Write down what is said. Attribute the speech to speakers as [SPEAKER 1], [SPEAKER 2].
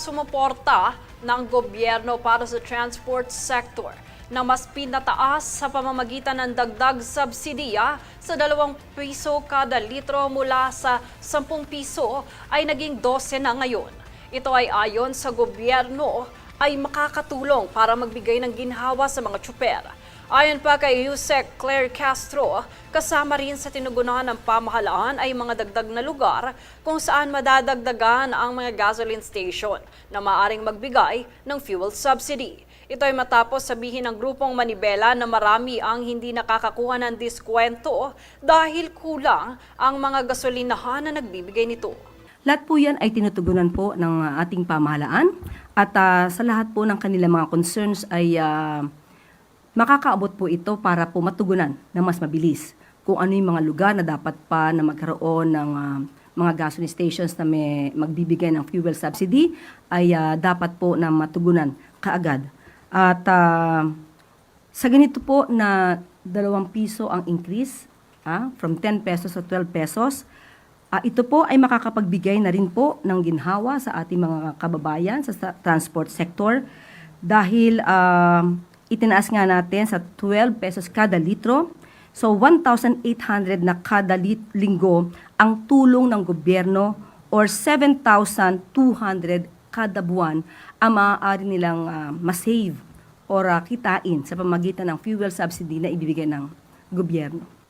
[SPEAKER 1] sumuporta ng gobyerno para sa transport sector na mas pinataas sa pamamagitan ng dagdag subsidiya sa 2 piso kada litro mula sa 10 piso ay naging 12 na ngayon. Ito ay ayon sa gobyerno ay makakatulong para magbigay ng ginhawa sa mga tsuper. Ayon pa kay Yusek Claire Castro, kasama rin sa tinugunan ng pamahalaan ay mga dagdag na lugar kung saan madadagdagan ang mga gasoline station na maaring magbigay ng fuel subsidy. Ito ay matapos sabihin ng grupong Manibela na marami ang hindi nakakakuha ng diskwento dahil kulang ang mga gasolinahan na nagbibigay nito.
[SPEAKER 2] Lahat po yan ay tinutugunan po ng ating pamahalaan at sa lahat po ng kanilang mga concerns ay makakaabot po ito para po matugunan na mas mabilis kung ano yung mga lugar na dapat pa na magkaroon ng mga gasoline stations na may magbibigay ng fuel subsidy ay dapat po na matugunan kaagad. At sa ganito po na 2 piso ang increase from 10 pesos to 12 pesos, ito po ay makakapagbigay na rin po ng ginhawa sa ating mga kababayan sa transport sector dahil itinaas nga natin sa 12 pesos kada litro. So 1,800 na kada linggo ang tulong ng gobyerno or 7,200 kada buwan ang maaari nilang masave or kitain sa pamamagitan ng fuel subsidy na ibibigay ng gobyerno.